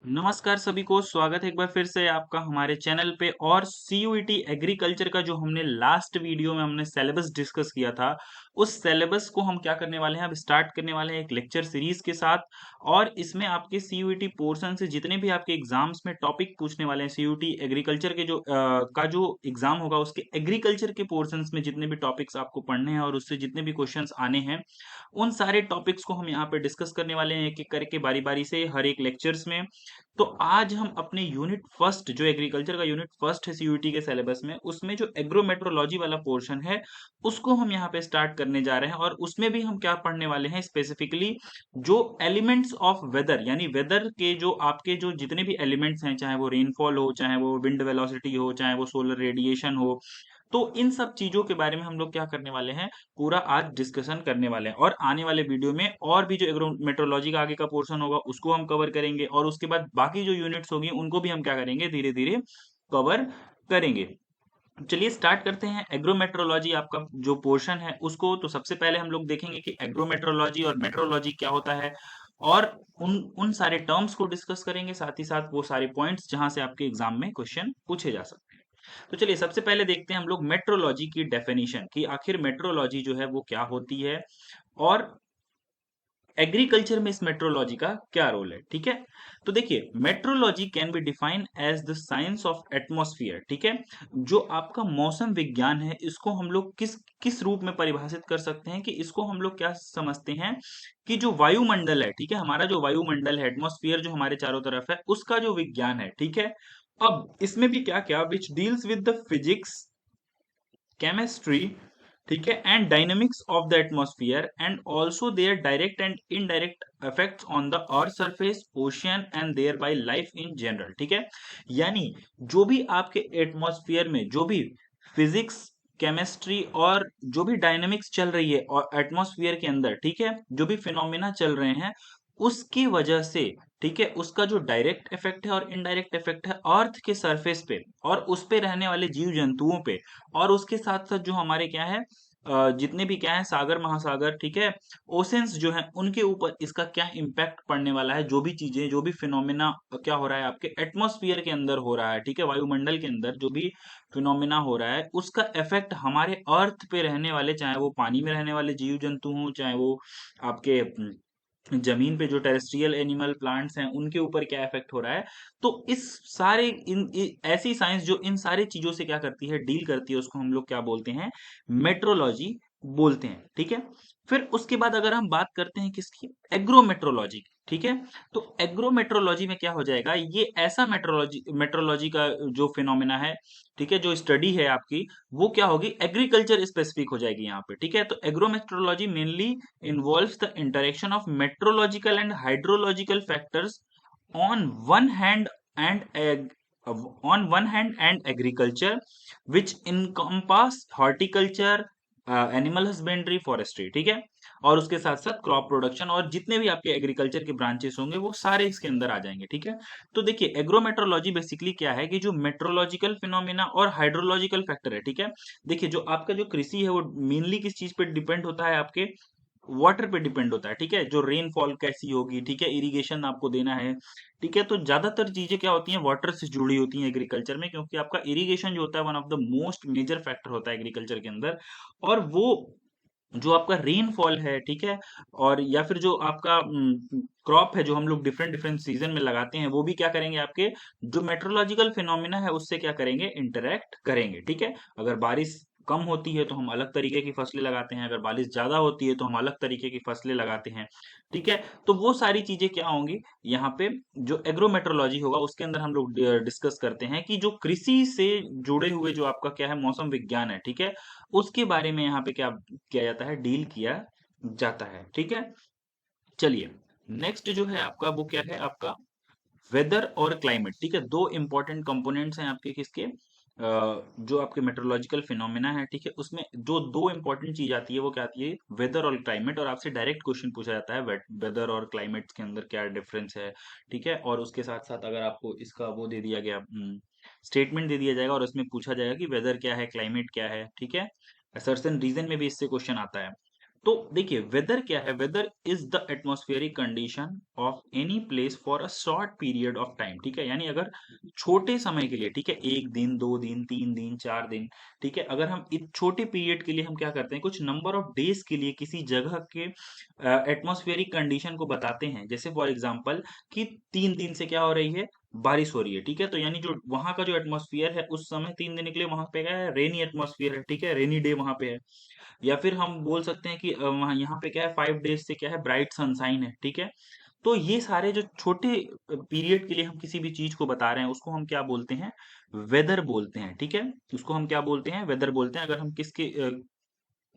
नमस्कार सभी को स्वागत है एक बार फिर से आपका हमारे चैनल पे। और सीयूईटी एग्रीकल्चर का जो हमने लास्ट वीडियो में हमने सिलेबस डिस्कस किया था, उस सिलेबस को हम क्या करने वाले हैं, अब स्टार्ट करने वाले हैं एक लेक्चर सीरीज के साथ। और इसमें आपके सीयूईटी पोर्शन से जितने भी आपके एग्जाम्स में टॉपिक पूछने वाले हैं, सीयूईटी एग्रीकल्चर के का जो एग्जाम होगा उसके एग्रीकल्चर के पोर्शंस में जितने भी टॉपिक्स आपको पढ़ने हैं और उससे जितने भी क्वेश्चंस आने हैं, उन सारे टॉपिक्स को हम यहाँ पे डिस्कस करने वाले हैं एक एक करके बारी बारी से हर एक लेक्चर्स में। तो आज हम अपने यूनिट फर्स्ट, जो एग्रीकल्चर का यूनिट फर्स्ट है सीयूईटी के सिलेबस में, उसमें जो एग्रोमेट्रोलॉजी वाला पोर्शन है उसको हम यहाँ पे स्टार्ट करने जा रहे हैं। और उसमें भी हम क्या पढ़ने वाले हैं स्पेसिफिकली, जो एलिमेंट्स ऑफ वेदर, यानी वेदर के जो आपके जो जितने भी एलिमेंट्स हैं, चाहे वो रेनफॉल हो, चाहे वो विंड वेलोसिटी हो, चाहे वो सोलर रेडिएशन हो, तो इन सब चीजों के बारे में हम लोग क्या करने वाले हैं, पूरा आज डिस्कशन करने वाले हैं। और आने वाले वीडियो में और भी जो एग्रोमेट्रोलॉजी का आगे का पोर्शन होगा उसको हम कवर करेंगे, और उसके बाद बाकी जो यूनिट्स होगी उनको भी हम क्या करेंगे, धीरे धीरे कवर करेंगे। चलिए स्टार्ट करते हैं एग्रोमेट्रोलॉजी आपका जो पोर्शन है उसको। तो सबसे पहले हम लोग देखेंगे कि एग्रोमेट्रोलॉजी और मेट्रोलॉजी क्या होता है, और उन उन सारे टर्म्स को डिस्कस करेंगे, साथ ही साथ वो सारे पॉइंट्स जहां से आपके एग्जाम में क्वेश्चन पूछे जा सकते हैं। तो चलिए सबसे पहले देखते हैं हम लोग मेट्रोलॉजी की डेफिनेशन, कि आखिर मेट्रोलॉजी जो है वो क्या होती है, और एग्रीकल्चर में इस मेट्रोलॉजी का क्या रोल है। ठीक है, तो देखिए meteorology can be defined as the science of atmosphere. ठीक है, जो आपका मौसम विज्ञान है इसको हम लोग किस किस रूप में परिभाषित कर सकते हैं, कि इसको हम लोग क्या समझते हैं, कि जो वायुमंडल है, ठीक है, हमारा जो वायुमंडल है, एटमॉस्फेयर जो हमारे चारों तरफ है, उसका जो विज्ञान है। ठीक है, अब इसमें भी क्या क्या, which deals with the physics, chemistry, ठीक है, and dynamics of the atmosphere, and also their direct and indirect effects on the earth surface, ocean, and thereby life in general. ठीक है, यानी जो भी आपके एटमॉस्फेयर में जो भी फिजिक्स, केमिस्ट्री और जो भी डायनेमिक्स चल रही है और एटमॉस्फेयर के अंदर, ठीक है, जो भी फिनोमेना चल रहे हैं उसकी वजह से, ठीक है, उसका जो डायरेक्ट इफेक्ट है और इनडायरेक्ट इफेक्ट है अर्थ के सरफेस पे और उस पे रहने वाले जीव जंतुओं पे, और उसके साथ साथ जो हमारे क्या है, जितने भी क्या है, सागर महासागर, ठीक है, ओशंस जो हैं उनके ऊपर इसका क्या इम्पैक्ट पड़ने वाला है, जो भी चीजें, जो भी फिनोमेना क्या हो रहा है आपके एटमॉस्फेयर के अंदर हो रहा है, ठीक है, वायुमंडल के अंदर जो भी फिनोमेना हो रहा है उसका इफेक्ट हमारे अर्थ पे रहने वाले, चाहे वो पानी में रहने वाले जीव जंतु हों, चाहे वो आपके जमीन पे जो टेरेस्ट्रियल एनिमल प्लांट्स हैं उनके ऊपर क्या इफेक्ट हो रहा है। तो इस सारे ऐसी साइंस जो इन सारी चीजों से क्या करती है, डील करती है, उसको हम लोग क्या बोलते हैं, मेट्रोलॉजी बोलते हैं। ठीक है, फिर उसके बाद अगर हम बात करते हैं किसकी, एग्रोमेट्रोलॉजी की। ठीक है, तो एग्रोमेट्रोलॉजी में क्या हो जाएगा, ये ऐसा मेट्रोलॉजी मेट्रोलॉजी का जो फिनोमेना है, ठीक है, जो स्टडी है आपकी, वो क्या होगी, एग्रीकल्चर स्पेसिफिक हो जाएगी यहाँ पे। ठीक है, तो agrometeorology mainly involves the interaction of meteorological and hydrological factors on one hand and and agriculture, which encompass horticulture, animal husbandry, forestry. ठीक है, और उसके साथ साथ क्रॉप प्रोडक्शन और जितने भी आपके एग्रीकल्चर के ब्रांचेस होंगे वो सारे इसके अंदर आ जाएंगे। ठीक है, तो देखिए एग्रोमेट्रोलॉजी बेसिकली क्या है, कि जो मेट्रोलॉजिकल फिनोमेना और हाइड्रोलॉजिकल फैक्टर है। ठीक है, देखिए जो आपका जो कृषि है वो मेनली किस चीज पे डिपेंड होता है, आपके वाटर पे डिपेंड होता है। ठीक है, जो रेनफॉल कैसी होगी, ठीक है, इरिगेशन आपको देना है। ठीक है, तो ज्यादातर चीजें क्या होती हैं, वाटर से जुड़ी होती हैं एग्रीकल्चर में, क्योंकि आपका इरिगेशन जो होता है one of the most major factor होता है एग्रीकल्चर के अंदर। और वो जो आपका रेनफॉल है, ठीक है, और या फिर जो आपका क्रॉप है जो हम लोग डिफरेंट डिफरेंट सीजन में लगाते हैं, वो भी क्या करेंगे, आपके जो मेट्रोलॉजिकल फिनोमिना है उससे क्या करेंगे, इंटरेक्ट करेंगे। ठीक है, अगर बारिश कम होती है तो हम अलग तरीके की फसलें लगाते हैं, अगर बारिश ज्यादा होती है तो हम अलग तरीके की फसलें लगाते हैं। ठीक है, तो वो सारी चीजें क्या होंगी यहाँ पे, जो एग्रोमेट्रोलॉजी होगा उसके अंदर हम लोग डिस्कस करते हैं, कि जो कृषि से जुड़े हुए जो आपका क्या है, मौसम विज्ञान है, ठीक है, उसके बारे में यहाँ पे क्या किया जाता है, डील किया जाता है। ठीक है, चलिए नेक्स्ट जो है आपका वो क्या है, आपका वेदर और क्लाइमेट। ठीक है, दो इंपॉर्टेंट कंपोनेंट्स हैं आपके किसके, जो आपके मेट्रोलॉजिकल फिनोमेना है। ठीक है, उसमें जो दो इंपॉर्टेंट चीज आती है वो क्या आती है, वेदर और क्लाइमेट, और आपसे डायरेक्ट क्वेश्चन पूछा जाता है वेदर और क्लाइमेट के अंदर क्या डिफरेंस है। ठीक है, और उसके साथ साथ अगर आपको इसका वो दे दिया गया, स्टेटमेंट दे दिया जाएगा और उसमें पूछा जाएगा कि वेदर क्या है, क्लाइमेट क्या है। ठीक है, सर्टेन रीजन में भी इससे क्वेश्चन आता है। तो देखिए वेदर क्या है, weather is the atmospheric condition of any place for a short period of time, ठीक है, यानी अगर छोटे समय के लिए, ठीक है, 1 दिन 2 दिन 3 दिन 4 दिन, ठीक है, अगर हम इस छोटे पीरियड के लिए हम क्या करते हैं, कुछ नंबर ऑफ डेज के लिए किसी जगह के एटमॉस्फेरिक कंडीशन को बताते हैं, जैसे फॉर एग्जांपल कि 3 दिन से क्या हो रही है, बारिश हो रही है, ठीक है, तो यानी जो वहां का जो एटमॉस्फेयर है उस समय 3 दिन के लिए वहां पे क्या है, रेनी एटमॉस्फेयर है, ठीक है, रेनी डे वहां पे है। या फिर हम बोल सकते हैं कि वहाँ यहाँ पे क्या है, 5 डेज से क्या है, ब्राइट सनशाइन है, ठीक है। तो ये सारे जो छोटे पीरियड के लिए हम किसी भी चीज को बता रहे हैं उसको हम क्या बोलते हैं, वेदर बोलते हैं, ठीक है, उसको हम क्या बोलते हैं, वेदर बोलते हैं। अगर हम किसके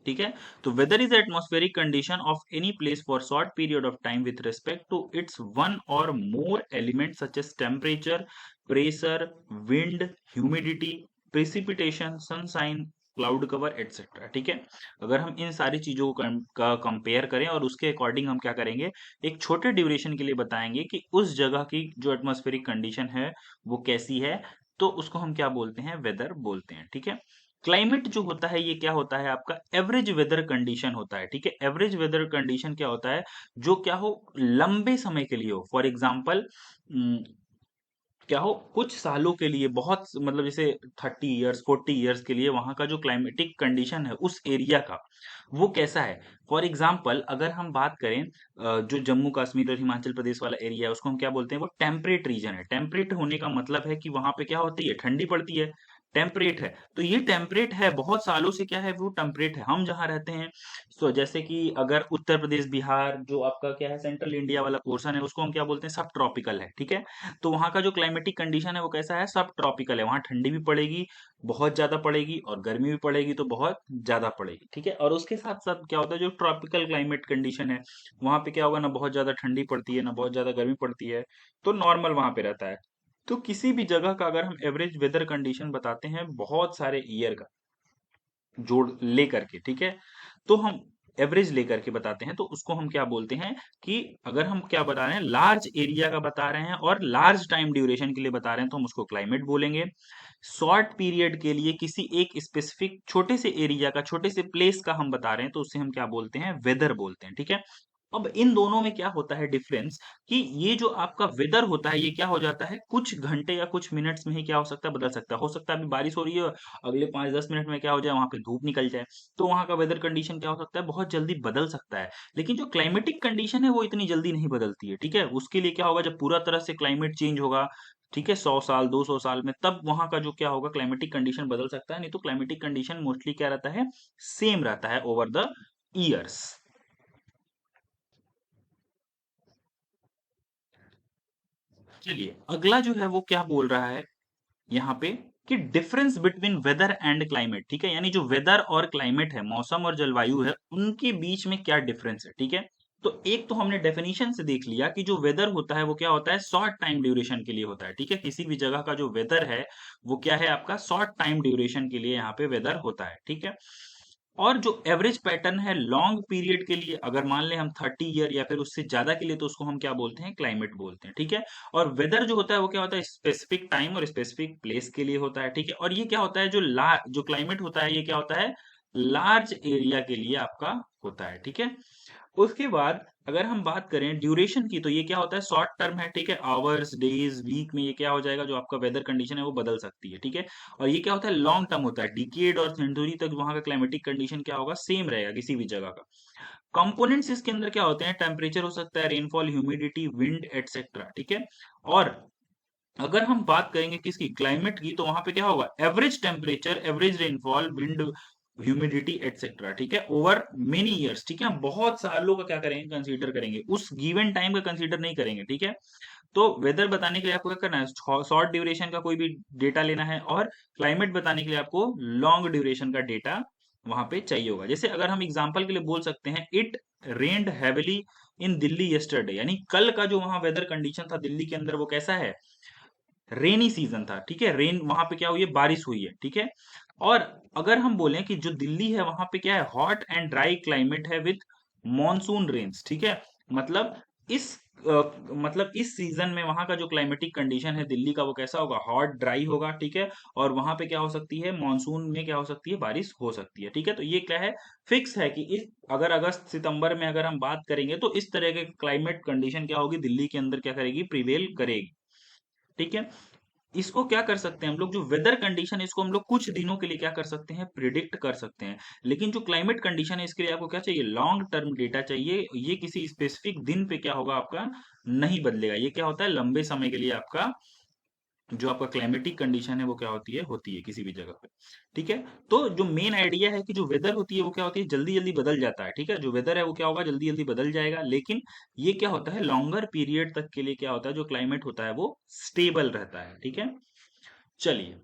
ठीक है, तो weather is atmospheric condition of any place for short period of time with respect to its one or more element such as temperature, pressure, wind, humidity, precipitation, sunshine, cloud cover etcetera, ठीक है। अगर हम इन सारी चीजों का compare करें और उसके अकॉर्डिंग हम क्या करेंगे, एक छोटे ड्यूरेशन के लिए बताएंगे कि उस जगह की जो एटमॉस्फेरिक कंडीशन है वो कैसी है, तो उसको हम क्या बोलते हैं, वेदर बोलते हैं, ठीक है। क्लाइमेट जो होता है ये क्या होता है, आपका एवरेज वेदर कंडीशन होता है, ठीक है। एवरेज वेदर कंडीशन क्या होता है, जो क्या हो, लंबे समय के लिए हो, फॉर एग्जांपल क्या हो, कुछ सालों के लिए, बहुत मतलब जैसे 30 ईयर्स 40 ईयर्स के लिए वहां का जो क्लाइमेटिक कंडीशन है उस एरिया का वो कैसा है। फॉर एग्जाम्पल अगर हम बात करें जो जम्मू कश्मीर और हिमाचल प्रदेश वाला एरिया है उसको हम क्या बोलते हैं, वो टेम्परेट रीजन है। टेम्परेट होने का मतलब है कि वहां पे क्या होती है, ठंडी पड़ती है, टेम्परेट है। तो ये टेम्परेट है, बहुत सालों से क्या है, वो टेम्परेट है। हम जहाँ रहते हैं, तो जैसे कि अगर उत्तर प्रदेश बिहार जो आपका क्या है, सेंट्रल इंडिया वाला पोर्शन है, उसको हम क्या बोलते हैं, सब ट्रॉपिकल है, ठीक है। तो वहाँ का जो क्लाइमेटिक कंडीशन है वो कैसा है, सब ट्रॉपिकल है। वहाँ ठंडी भी पड़ेगी, बहुत ज्यादा पड़ेगी, और गर्मी भी पड़ेगी तो बहुत ज्यादा पड़ेगी, ठीक है। और उसके साथ साथ क्या होता है, जो ट्रॉपिकल क्लाइमेट कंडीशन है वहाँ पे क्या होगा, ना बहुत ज्यादा ठंडी पड़ती है ना बहुत ज्यादा गर्मी पड़ती है, तो नॉर्मल वहाँ पे रहता है। तो किसी भी जगह का अगर हम एवरेज वेदर कंडीशन बताते हैं बहुत सारे ईयर का जोड़ लेकर के, ठीक है, तो हम एवरेज लेकर के बताते हैं, तो उसको हम क्या बोलते हैं कि अगर हम क्या बता रहे हैं, लार्ज एरिया का बता रहे हैं और लार्ज टाइम ड्यूरेशन के लिए बता रहे हैं तो हम उसको क्लाइमेट बोलेंगे। शॉर्ट पीरियड के लिए किसी एक स्पेसिफिक छोटे से एरिया का, छोटे से प्लेस का हम बता रहे हैं तो उससे हम क्या बोलते हैं, वेदर बोलते हैं, ठीक है। अब इन दोनों में क्या होता है डिफरेंस, कि ये जो आपका वेदर होता है ये क्या हो जाता है, कुछ घंटे या कुछ मिनट्स में ही क्या हो सकता है, बदल सकता है। हो सकता है अभी बारिश हो रही है, अगले 5-10 मिनट में क्या हो जाए, वहां पे धूप निकल जाए, तो वहां का वेदर कंडीशन क्या हो सकता है, बहुत जल्दी बदल सकता है। लेकिन जो क्लाइमेटिक कंडीशन है वो इतनी जल्दी नहीं बदलती है, ठीक है। उसके लिए क्या होगा, जब पूरा तरह से क्लाइमेट चेंज होगा, ठीक है, 100 साल 200 साल में, तब वहां का जो क्या होगा, क्लाइमेटिक कंडीशन बदल सकता है। नहीं तो क्लाइमेटिक कंडीशन मोस्टली क्या रहता है, सेम रहता है ओवर द ईयर्स। चलिए अगला जो है वो क्या बोल रहा है यहाँ पे, कि difference between weather and climate, ठीक है, यानी जो वेदर और क्लाइमेट है, मौसम और जलवायु है, उनके बीच में क्या डिफरेंस है, ठीक है। तो एक तो हमने डेफिनेशन से देख लिया कि जो वेदर होता है वो क्या होता है, शॉर्ट टाइम ड्यूरेशन के लिए होता है, ठीक है। किसी भी जगह का जो वेदर है वो क्या है, आपका शॉर्ट टाइम ड्यूरेशन के लिए यहाँ पे वेदर होता है, ठीक है। और जो एवरेज पैटर्न है लॉन्ग पीरियड के लिए, अगर मान लें हम 30 ईयर या फिर उससे ज्यादा के लिए, तो उसको हम क्या बोलते हैं, क्लाइमेट बोलते हैं, ठीक है। और वेदर जो होता है वो क्या होता है, स्पेसिफिक टाइम और स्पेसिफिक प्लेस के लिए होता है, ठीक है। और ये क्या होता है, जो क्लाइमेट होता है ये क्या होता है, लार्ज एरिया के लिए आपका होता है, ठीक है। उसके बाद अगर हम बात करें ड्यूरेशन की, तो ये क्या होता है, शॉर्ट टर्म है, ठीक है, आवर्स डेज वीक में ये क्या हो जाएगा, जो आपका वेदर कंडीशन है वो बदल सकती है, ठीक है। और ये क्या होता है, लॉन्ग टर्म होता है, डिकेड और सेंचुरी तक वहां का क्लाइमेटिक कंडीशन क्या होगा, सेम रहेगा किसी भी जगह का। कंपोनेंट्स इसके अंदर क्या होते हैं, टेम्परेचर हो सकता है, रेनफॉल, ह्यूमिडिटी, विंड एटसेट्रा, ठीक है। और अगर हम बात करेंगे किसकी, क्लाइमेट की, तो वहां पे क्या होगा, average temperature, average rainfall, wind, humidity etcetera, ठीक है, ओवर मेनी इयर्स, ठीक है। हम बहुत सालों का क्या करेंगे, कंसीडर करेंगे, उस गिवन टाइम का कंसीडर नहीं करेंगे, ठीक है। तो वेदर बताने के लिए आपको क्या करना है, शॉर्ट ड्यूरेशन का कोई भी डेटा लेना है, और क्लाइमेट बताने के लिए आपको लॉन्ग ड्यूरेशन का डेटा वहां पे चाहिए होगा। जैसे अगर हम एग्जांपल के लिए बोल सकते हैं, it rained heavily in Delhi yesterday, यानी कल का जो वहां वेदर कंडीशन था दिल्ली के अंदर वो कैसा है, रेनी सीजन था, ठीक है, रेन वहां पे क्या हुई है, बारिश हुई है, ठीक है। और अगर हम बोलें कि जो दिल्ली है वहां पे क्या है, हॉट एंड ड्राई क्लाइमेट है विद मॉनसून रेन्स, ठीक है। मतलब इस मतलब इस सीजन में वहां का जो क्लाइमेटिक कंडीशन है दिल्ली का वो कैसा होगा, हॉट ड्राई होगा, ठीक है। और वहां पे क्या हो सकती है, मानसून में क्या हो सकती है, बारिश हो सकती है, ठीक है। तो ये क्या है, फिक्स है कि इस अगर अगस्त सितंबर में अगर हम बात करेंगे तो इस तरह के क्लाइमेट कंडीशन क्या होगी, दिल्ली के अंदर क्या करेगी, प्रिवेल करेगी, ठीक है। इसको क्या कर सकते हैं हम लोग, जो वेदर कंडीशन है इसको हम लोग कुछ दिनों के लिए क्या कर सकते हैं, प्रिडिक्ट कर सकते हैं। लेकिन जो क्लाइमेट कंडीशन है इसके लिए आपको क्या चाहिए, लॉन्ग टर्म डेटा चाहिए। ये किसी स्पेसिफिक दिन पे क्या होगा आपका, नहीं बदलेगा। ये क्या होता है, लंबे समय के लिए आपका जो आपका क्लाइमेटिक कंडीशन है वो क्या होती है किसी भी जगह पे, ठीक है। तो जो मेन आइडिया है कि जो वेदर होती है वो क्या होती है, जल्दी जल्दी बदल जाता है, ठीक है। जो वेदर है वो क्या होगा, जल्दी जल्दी बदल जाएगा, लेकिन ये क्या होता है, लॉन्गर पीरियड तक के लिए क्या होता है, जो क्लाइमेट होता है वो स्टेबल रहता है, ठीक है। चलिए,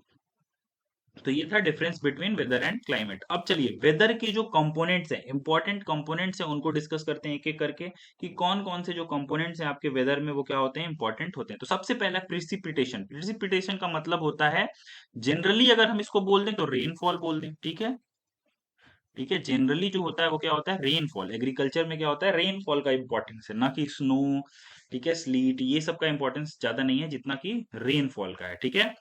तो ये था difference between weather and climate. अब चलिए वेदर के जो कंपोनेंट्स हैं, इंपॉर्टेंट कंपोनेंट्स हैं, उनको डिस्कस करते हैं एक एक करके कि कौन कौन से जो कंपोनेंट्स हैं आपके वेदर में वो क्या होते हैं, इंपॉर्टेंट होते हैं। तो सबसे पहला प्रिसिपिटेशन। प्रिसिपिटेशन का मतलब होता है, जनरली अगर हम इसको बोल दें तो रेनफॉल बोल दें, ठीक है। ठीक है, जनरली जो होता है वो क्या होता है, रेनफॉल। एग्रीकल्चर में क्या होता है, रेनफॉल का इंपॉर्टेंस है, ना कि स्नो, ठीक है, स्लीट, ये सब का इंपॉर्टेंस ज्यादा नहीं है जितना कि रेनफॉल का है, ठीक है।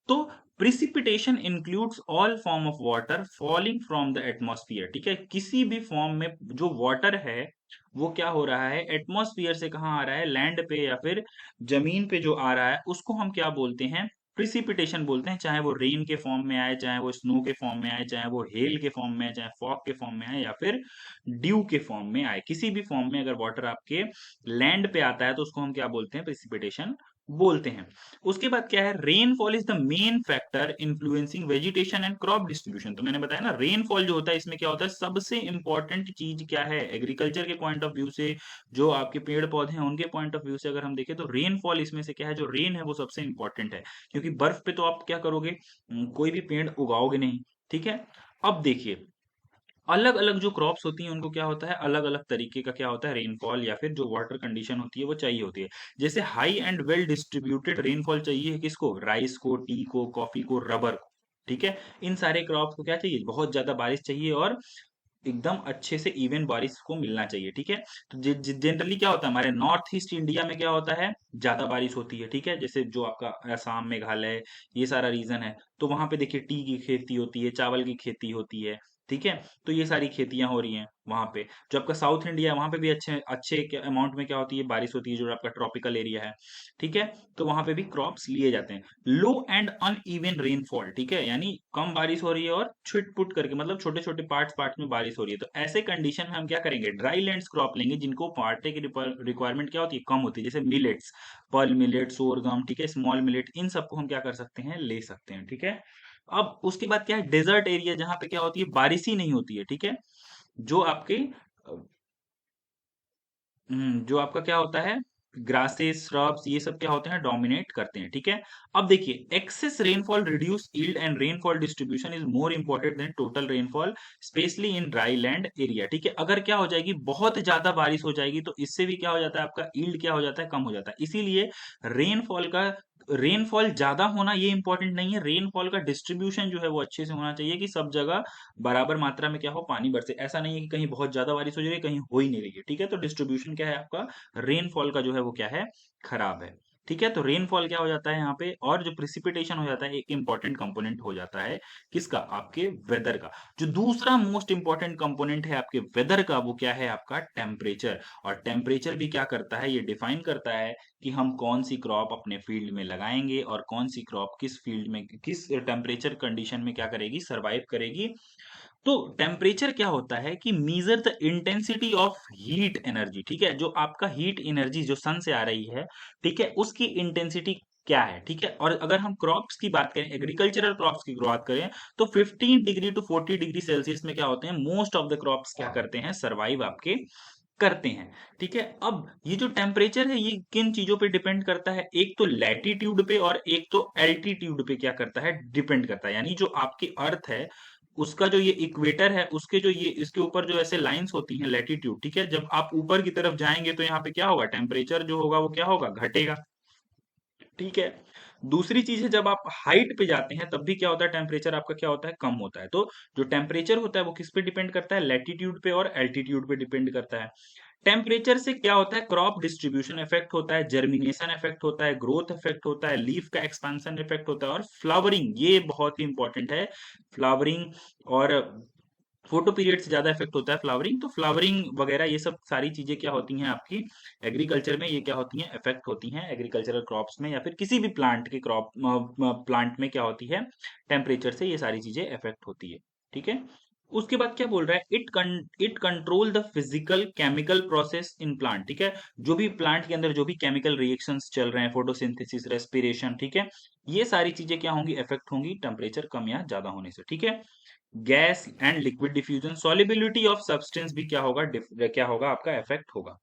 तो precipitation includes all form of water falling from the atmosphere, ठीक है। किसी भी फॉर्म में जो वाटर है वो क्या हो रहा है, एटमॉस्फियर से कहाँ आ रहा है, लैंड पे या फिर जमीन पे जो आ रहा है उसको हम क्या बोलते हैं, प्रिसिपिटेशन बोलते हैं। चाहे वो रेन के फॉर्म में आए, चाहे वो स्नो के फॉर्म में आए, चाहे वो हेल के फॉर्म में आए, चाहे फॉग के फॉर्म में आए, या फिर ड्यू के फॉर्म में आए, किसी भी फॉर्म में अगर वाटर आपके लैंड पे आता है तो उसको हम क्या बोलते हैं, प्रिसिपिटेशन बोलते हैं। उसके बाद क्या है, rainfall is the main factor influencing vegetation and crop distribution. तो मैंने बताया ना, रेनफॉल जो होता है इसमें क्या होता है, सबसे इंपॉर्टेंट चीज क्या है, एग्रीकल्चर के पॉइंट ऑफ व्यू से, जो आपके पेड़ पौधे हैं उनके पॉइंट ऑफ व्यू से अगर हम देखें तो रेनफॉल इसमें से क्या है, जो रेन है वो सबसे इंपॉर्टेंट है। क्योंकि बर्फ पे तो आप क्या करोगे, कोई भी पेड़ उगाओगे नहीं, ठीक है। अब देखिए, अलग अलग जो क्रॉप्स होती हैं उनको क्या होता है, अलग अलग तरीके का क्या होता है, रेनफॉल या फिर जो वाटर कंडीशन होती है वो चाहिए होती है। जैसे high and well distributed rainfall चाहिए किसको, राइस को, टी को, कॉफी को, रबर को, ठीक है। इन सारे क्रॉप्स को क्या चाहिए, बहुत ज्यादा बारिश चाहिए और एकदम अच्छे से इवन बारिश को मिलना चाहिए, ठीक है। तो जनरली क्या होता है, हमारे नॉर्थ ईस्ट इंडिया में क्या होता है, ज्यादा बारिश होती है, ठीक है। जैसे जो आपका असम, मेघालय, ये सारा रीजन है, तो वहां पे देखिए टी की खेती होती है, चावल की खेती होती है, ठीक है। तो ये सारी खेतियां हो रही हैं वहां पे। जो आपका साउथ इंडिया है वहां पे भी अच्छे अच्छे अमाउंट में क्या होती है, बारिश होती है, जो आपका ट्रॉपिकल एरिया है, ठीक है। तो वहां पे भी क्रॉप्स लिए जाते हैं। लो एंड अनइवन रेनफॉल, ठीक है, यानी कम बारिश हो रही है और छिटपुट करके, मतलब छोटे छोटे पार्ट्स पार्ट्स में बारिश हो रही है। तो ऐसे कंडीशन में हम क्या करेंगे, ड्राई लैंड्स क्रॉप लेंगे जिनको वाटर की रिक्वायरमेंट क्या होती है, कम होती है। जैसे मिलेट्स, पर्ल मिलेट, सोरगम, ठीक है, स्मॉल मिलेट, इन सबको हम क्या कर सकते हैं, ले सकते हैं, ठीक है। अब उसके बाद क्या है, डेजर्ट एरिया, जहां पे क्या होती है, बारिश ही नहीं होती है, ठीक है। जो आपके जो आपका क्या होता है, ग्रासेस, श्रब्स, ये सब क्या होते हैं, डोमिनेट करते हैं, ठीक है। अब देखिए, excess rainfall reduce yield and rainfall distribution is more important than total rainfall, specially in dry land area, ठीक है। अगर क्या हो जाएगी, बहुत ज्यादा बारिश हो जाएगी तो इससे भी क्या हो जाता है, आपका यील्ड क्या हो जाता है, कम हो जाता है। इसीलिए रेनफॉल का रेनफॉल ज्यादा होना ये इंपॉर्टेंट नहीं है, रेनफॉल का डिस्ट्रीब्यूशन जो है वो अच्छे से होना चाहिए कि सब जगह बराबर मात्रा में क्या हो, पानी बरसे। ऐसा नहीं है कि कहीं बहुत ज्यादा बारिश हो जा रही है, कहीं हो ही नहीं रही है, ठीक है। तो डिस्ट्रीब्यूशन क्या है आपका, रेनफॉल का जो है वो क्या है, खराब है, ठीक है। तो रेनफॉल क्या हो जाता है यहाँ पे, और जो प्रिसिपिटेशन हो जाता है एक इंपॉर्टेंट कंपोनेंट हो जाता है किसका, आपके वेदर का। जो दूसरा मोस्ट इंपॉर्टेंट कंपोनेंट है आपके वेदर का वो क्या है, आपका टेम्परेचर। और टेम्परेचर भी क्या करता है, ये डिफाइन करता है कि हम कौन सी क्रॉप अपने फील्ड में लगाएंगे और कौन सी क्रॉप किस फील्ड में, किस टेम्परेचर कंडीशन में क्या करेगी, सरवाइव करेगी। तो टेम्परेचर क्या होता है कि measure the intensity of heat energy, ठीक है। जो आपका हीट एनर्जी जो सन से आ रही है, ठीक है, उसकी इंटेंसिटी क्या है, ठीक है। और अगर हम क्रॉप्स की बात करें, एग्रीकल्चरल क्रॉप्स की बात करें, तो 15 डिग्री टू 40 डिग्री सेल्सियस में क्या होते हैं, मोस्ट ऑफ द क्रॉप्स क्या करते हैं, सरवाइव आपके करते हैं, ठीक है। अब ये जो टेम्परेचर है ये किन चीजों पे डिपेंड करता है, एक तो लैटिट्यूड पे और एक तो एल्टीट्यूड पे क्या करता है, डिपेंड करता है। यानी जो आपकी अर्थ है उसका जो ये इक्वेटर है, उसके जो ये इसके ऊपर जो ऐसे लाइंस होती हैं, लैटिट्यूड, ठीक है। जब आप ऊपर की तरफ जाएंगे तो यहाँ पे क्या होगा, टेम्परेचर जो होगा वो क्या होगा, घटेगा, ठीक है। दूसरी चीज है, जब आप हाइट पे जाते हैं तब भी क्या होता है, टेम्परेचर आपका क्या होता है, कम होता है। तो जो टेम्परेचर होता है वो किस पे डिपेंड करता है, लैटिट्यूड पे और एल्टीट्यूड पे डिपेंड करता है। टेम्परेचर से क्या होता है, क्रॉप डिस्ट्रीब्यूशन इफेक्ट होता है, जर्मिनेशन इफेक्ट होता है, ग्रोथ इफेक्ट होता है, लीफ का एक्सपेंशन इफेक्ट होता है, और फ्लावरिंग, ये बहुत ही इंपॉर्टेंट है, फ्लावरिंग और फोटो पीरियड से ज्यादा इफेक्ट होता है फ्लावरिंग। तो फ्लावरिंग वगैरह ये सब सारी चीजें क्या होती हैं आपकी एग्रीकल्चर में, ये क्या होती हैं, इफेक्ट होती हैं एग्रीकल्चरल क्रॉप्स में, या फिर किसी भी प्लांट के क्रॉप प्लांट में क्या होती है, टेम्परेचर से ये सारी चीजें इफेक्ट होती है। ठीक है। उसके बाद क्या बोल रहा है, it control the physical chemical process in plant. ठीक है। जो भी प्लांट के अंदर जो भी केमिकल रिएक्शंस चल रहे हैं, फोटोसिंथेसिस, रेस्पिरेशन, ठीक है, ये सारी चीजें क्या होंगी, इफेक्ट होंगी टेम्परेचर कम या ज्यादा होने से। ठीक है। Gas and liquid diffusion, solubility of substance भी क्या होगा, क्या होगा आपका, इफेक्ट होगा।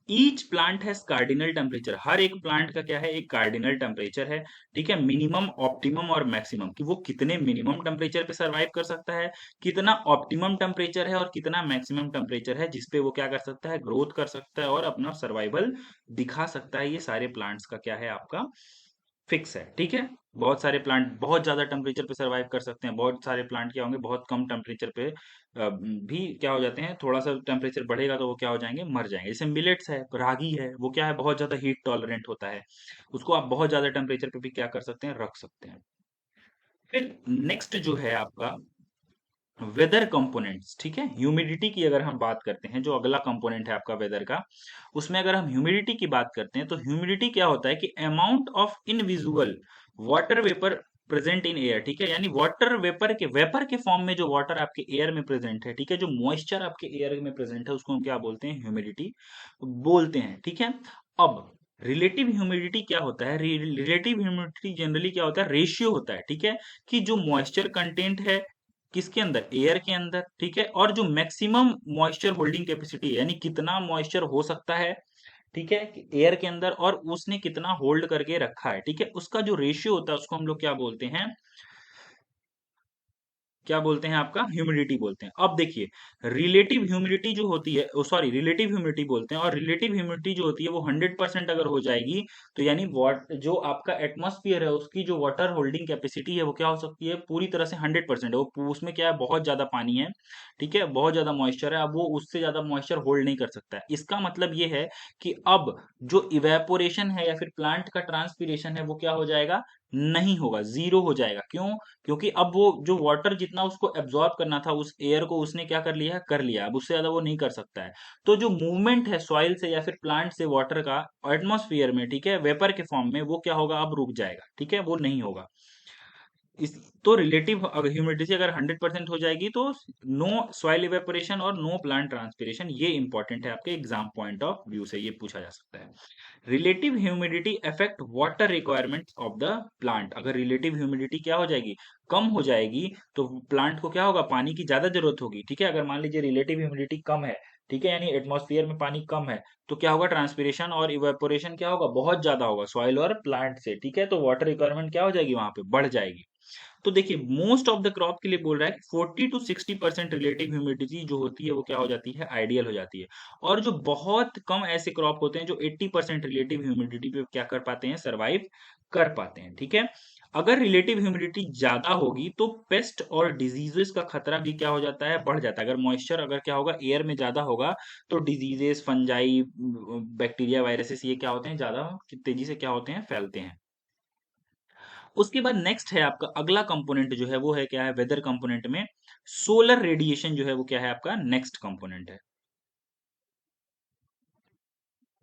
Each plant has cardinal temperature, हर एक प्लांट का क्या है, एक कार्डिनल टेम्परेचर है। ठीक है। मिनिमम, ऑप्टिमम और मैक्सिमम, कि वो कितने मिनिमम टेम्परेचर पे सरवाइव कर सकता है, कितना ऑप्टिमम टेम्परेचर है और कितना मैक्सिमम टेम्परेचर है जिसपे वो क्या कर सकता है, ग्रोथ कर सकता है और अपना सर्वाइवल दिखा सकता है। ये सारे प्लांट्स का क्या है आपका, फिक्स है। ठीक है। बहुत सारे प्लांट बहुत ज्यादा टेम्परेचर पे सरवाइव कर सकते हैं, बहुत सारे प्लांट क्या होंगे, बहुत कम टेम्परेचर पे भी क्या हो जाते हैं, थोड़ा सा टेम्परेचर बढ़ेगा तो वो क्या हो जाएंगे, मर जाएंगे। जैसे मिलेट्स है, रागी है, वो क्या है, बहुत ज्यादा हीट टॉलरेंट होता है, उसको आप बहुत ज्यादा टेम्परेचर पे भी क्या कर सकते हैं, रख सकते हैं। फिर नेक्स्ट जो है आपका वेदर कंपोनेंट्स। ठीक है। ह्यूमिडिटी की अगर हम बात करते हैं, जो अगला कंपोनेंट है आपका वेदर का, उसमें अगर हम ह्यूमिडिटी की बात करते हैं, तो ह्यूमिडिटी क्या होता है कि amount of invisible water vapour present in air. ठीक है। यानी वाटर वेपर के फॉर्म में जो वाटर आपके एयर में प्रेजेंट है, ठीक है, जो मॉइस्चर आपके एयर में प्रेजेंट है, उसको हम क्या बोलते हैं, ह्यूमिडिटी बोलते हैं। ठीक है। अब रिलेटिव ह्यूमिडिटी क्या होता है, रिलेटिव ह्यूमिडिटी जनरली क्या होता है, रेशियो होता है। ठीक है। कि जो मॉइस्चर कंटेंट है किसके अंदर, एयर के अंदर, ठीक है, और जो मैक्सिमम मॉइस्चर होल्डिंग कैपेसिटी है, यानी कितना मॉइस्चर हो सकता है, ठीक है, एयर के अंदर, और उसने कितना होल्ड करके रखा है, ठीक है, उसका जो रेशियो होता है उसको हम लोग क्या बोलते हैं, क्या बोलते हैं आपका, ह्यूमिडिटी बोलते हैं। अब देखिए, रिलेटिव ह्यूमिडिटी जो होती है, सॉरी, रिलेटिव ह्यूमिडिटी बोलते हैं, और रिलेटिव ह्यूमिडिटी जो होती है वो 100% अगर हो जाएगी, तो यानी वाट जो आपका एटमॉस्फेयर है उसकी जो वाटर होल्डिंग कैपेसिटी है वो क्या हो सकती है, पूरी तरह से 100% है, वो उसमें क्या है, बहुत ज्यादा पानी है, ठीक है, बहुत ज्यादा मॉइस्चर है, अब वो उससे ज्यादा मॉइस्चर होल्ड नहीं कर सकता है। इसका मतलब ये है कि अब जो इवेपोरेशन है या फिर प्लांट का ट्रांसपीरेशन है वो क्या हो जाएगा, नहीं होगा, जीरो हो जाएगा। क्यों? क्योंकि अब वो जो वाटर जितना उसको एब्जॉर्ब करना था उस एयर को, उसने क्या कर लिया है, कर लिया, अब उससे ज्यादा वो नहीं कर सकता है। तो जो मूवमेंट है सॉइल से या फिर प्लांट से वाटर का एटमॉस्फेयर में, ठीक है, वेपर के फॉर्म में, वो क्या होगा, अब रुक जाएगा। ठीक है। वो नहीं होगा। इस तो रिलेटिव अगर ह्यूमिडिटी अगर 100% हो जाएगी तो नो सॉइल इवेपोरेशन और नो प्लांट ट्रांसपिरेशन, ये इंपॉर्टेंट है, आपके एग्जाम पॉइंट ऑफ व्यू से ये पूछा जा सकता है। Relative humidity affect water requirements of the plant, अगर रिलेटिव ह्यूमिडिटी क्या हो जाएगी, कम हो जाएगी, तो प्लांट को क्या होगा, पानी की ज्यादा जरूरत होगी। ठीक है। अगर मान लीजिए रिलेटिव ह्यूमिडिटी कम है, ठीक है, यानी एटमॉस्फेयर में पानी कम है, तो क्या होगा, ट्रांसपिरेशन और इवेपोरेशन क्या होगा, बहुत ज्यादा होगा सॉइल और प्लांट से। ठीक है। तो वाटर रिक्वायरमेंट क्या हो जाएगी, वहां पे बढ़ जाएगी। तो देखिए, मोस्ट ऑफ द क्रॉप के लिए बोल रहा है कि 40 to 60% रिलेटिव ह्यूमिडिटी जो होती है वो क्या हो जाती है, आइडियल हो जाती है। और जो बहुत कम ऐसे क्रॉप होते हैं जो 80% रिलेटिव ह्यूमिडिटी पे क्या कर पाते हैं, सरवाइव कर पाते हैं। ठीक है। अगर रिलेटिव ह्यूमिडिटी ज्यादा होगी तो पेस्ट और डिजीजेस का खतरा भी क्या हो जाता है, बढ़ जाता है। अगर मॉइस्चर अगर क्या होगा, एयर में ज्यादा होगा, तो डिजीजेस, फंजाई, बैक्टीरिया, वायरसेस, ये क्या होते हैं, ज्यादा तेजी से क्या होते हैं, फैलते हैं। उसके बाद नेक्स्ट है आपका अगला कंपोनेंट जो है वो है क्या है, वेदर कंपोनेंट में सोलर रेडिएशन जो है वो क्या है आपका, नेक्स्ट कंपोनेंट है।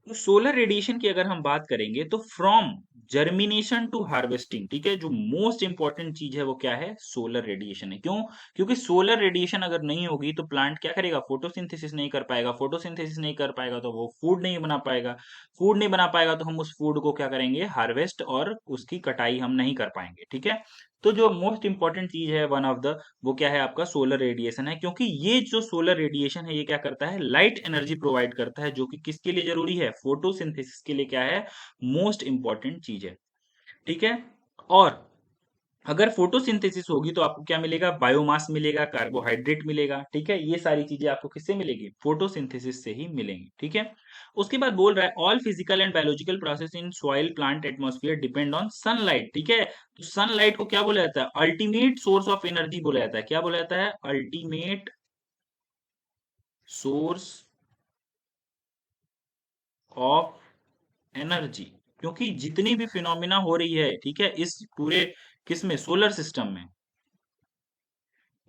तो सोलर रेडिएशन की अगर हम बात करेंगे तो फ्रॉम जर्मिनेशन टू हार्वेस्टिंग, ठीक है, जो मोस्ट इंपॉर्टेंट चीज है वो क्या है, सोलर रेडिएशन है। क्यों? क्योंकि सोलर रेडिएशन अगर नहीं होगी तो प्लांट क्या करेगा, फोटोसिंथेसिस नहीं कर पाएगा, फोटोसिंथेसिस नहीं कर पाएगा तो वो फूड नहीं बना पाएगा, फूड नहीं बना पाएगा तो हम उस फूड को क्या करेंगे, हार्वेस्ट और उसकी कटाई हम नहीं कर पाएंगे। ठीक है। तो जो मोस्ट इंपॉर्टेंट चीज है वन ऑफ द, वो क्या है आपका, सोलर रेडिएशन है। क्योंकि ये जो सोलर रेडिएशन है ये क्या करता है, लाइट एनर्जी प्रोवाइड करता है, जो कि किसके लिए जरूरी है, फोटोसिंथेसिस के लिए क्या है, मोस्ट इंपॉर्टेंट चीज है। ठीक है। और अगर फोटोसिंथेसिस होगी तो आपको क्या मिलेगा, बायोमास मिलेगा, कार्बोहाइड्रेट मिलेगा, ठीक है। ये सारी चीजें आपको किससे मिलेगी, फोटोसिंथेसिस से ही मिलेंगी, ठीक है। उसके बाद बोल रहा है all physical and biological process in soil plant atmosphere depend on sunlight, ठीक है। तो सनलाइट को क्या बोला जाता है, अल्टीमेट सोर्स ऑफ एनर्जी बोला जाता है। क्या बोला जाता है, अल्टीमेट सोर्स ऑफ एनर्जी। क्योंकि जितनी भी फिनोमिना हो रही है, ठीक है, इस पूरे किसमें, सोलर सिस्टम में,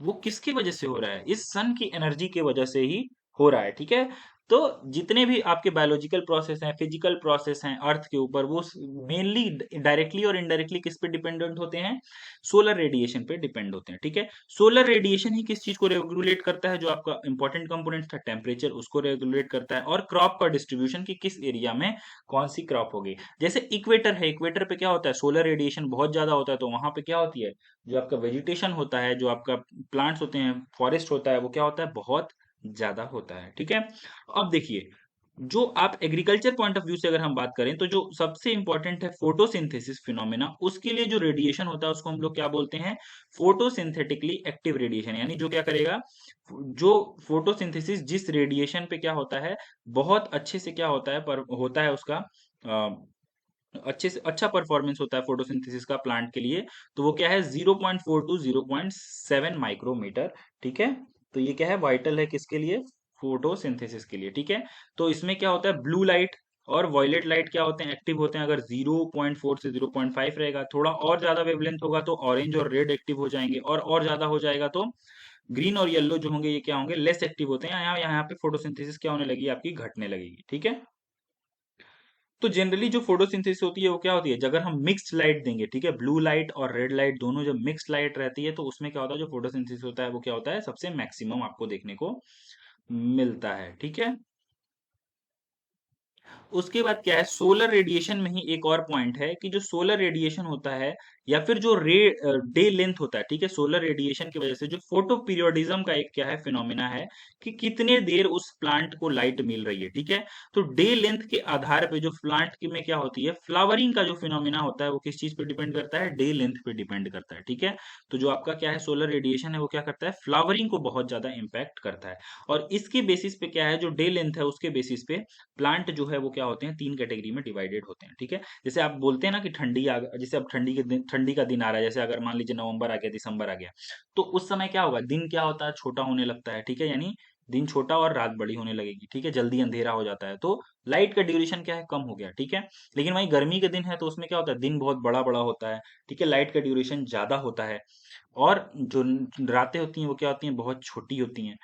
वो किसकी वजह से हो रहा है, इस सन की एनर्जी की वजह से ही हो रहा है, ठीक है। तो जितने भी आपके बायोलॉजिकल प्रोसेस हैं, फिजिकल प्रोसेस हैं अर्थ के ऊपर, वो मेनली डायरेक्टली और इनडायरेक्टली किस पे डिपेंडेंट होते हैं, सोलर रेडिएशन पे डिपेंड होते हैं, ठीक है। सोलर रेडिएशन ही किस चीज को रेगुलेट करता है, जो आपका इंपॉर्टेंट कंपोनेंट था टेम्परेचर, उसको रेगुलेट करता है, और क्रॉप का डिस्ट्रीब्यूशन की किस एरिया में कौन सी क्रॉप होगी। जैसे इक्वेटर है, इक्वेटर पे क्या होता है, सोलर रेडिएशन बहुत ज्यादा होता है, तो वहां पे क्या होती है, जो आपका वेजिटेशन होता है, जो आपका प्लांट्स होते हैं, फॉरेस्ट होता है, वो क्या होता है, बहुत ज्यादा होता है, ठीक है। अब देखिए, जो आप एग्रीकल्चर पॉइंट ऑफ व्यू से अगर हम बात करें, तो जो सबसे इंपॉर्टेंट है फोटोसिंथेसिस फिनोमेना, उसके लिए जो रेडिएशन होता है उसको हम लोग क्या बोलते हैं, फोटोसिंथेटिकली एक्टिव रेडिएशन। यानी जो क्या करेगा, जो फोटोसिंथेसिस जिस रेडिएशन पे क्या होता है, बहुत अच्छे से क्या होता है, पर होता है उसका अच्छे से अच्छा परफॉर्मेंस होता है फोटोसिंथेसिस का प्लांट के लिए, तो वो क्या है, 0.4 टू 0.7 माइक्रोमीटर, ठीक है। तो ये क्या है, वाइटल है किसके लिए, फोटोसिंथेसिस के लिए, ठीक है। तो इसमें क्या होता है, ब्लू लाइट और वॉयलेट लाइट क्या होते हैं, एक्टिव होते हैं। अगर 0.4 से 0.5 रहेगा, थोड़ा और ज्यादा वेवलेंथ होगा तो ऑरेंज और रेड एक्टिव हो जाएंगे, और ज्यादा हो जाएगा तो ग्रीन और येलो जो होंगे, ये क्या होंगे, लेस एक्टिव होते हैं। यहाँ यहाँ पे फोटोसिंथेसिस क्या होने लगी, आपकी घटने लगेगी, ठीक है। तो जनरली जो फोटोसिंथेसिस होती है वो क्या होती है, अगर हम मिक्स्ड लाइट देंगे, ठीक है, ब्लू लाइट और रेड लाइट दोनों जब मिक्स्ड लाइट रहती है, तो उसमें क्या होता है, जो फोटोसिंथेसिस होता है वो क्या होता है, सबसे मैक्सिमम आपको देखने को मिलता है, ठीक है। उसके बाद क्या है, सोलर रेडिएशन में ही एक और पॉइंट है कि जो सोलर रेडिएशन होता है, या फिर जो डे लेंथ होता है, ठीक है, सोलर रेडिएशन की वजह से जो फोटो पीरियोडिज्म का एक क्या है, फिनोमिना है कि कितने देर उस प्लांट को लाइट मिल रही है, ठीक है। तो डे लेंथ के आधार पे जो प्लांट की में क्या होती है, फ्लावरिंग का जो फिनोमिना होता है, वो किस चीज पे डिपेंड करता है, डे लेंथ पे डिपेंड करता है, ठीक है। तो जो आपका क्या है, सोलर रेडिएशन है, वो क्या करता है, फ्लावरिंग को बहुत ज्यादा इंपैक्ट करता है। और इसके बेसिस पे क्या है, जो डे लेंथ है उसके बेसिस पे प्लांट जो है वो क्या होते हैं, तीन कैटेगरी में डिवाइडेड होते हैं, ठीक है। जैसे आप बोलते हैं ना कि जैसे अब ठंडी का दिन आ रहा है, जैसे अगर मान लीजिए नवंबर आ गया, दिसंबर आ गया, तो उस समय क्या होगा, दिन क्या होता है, छोटा होने लगता है, ठीक है। यानी दिन छोटा और रात बड़ी होने लगेगी, ठीक है, जल्दी अंधेरा हो जाता है, तो लाइट का ड्यूरेशन क्या है, कम हो गया, ठीक है। लेकिन वहीं गर्मी के दिन है तो उसमें क्या होता है, दिन बहुत बड़ा बड़ा होता है, ठीक है, लाइट का ड्यूरेशन ज्यादा होता है, और जो रातें होती हैं वो क्या होती हैं, बहुत छोटी होती हैं।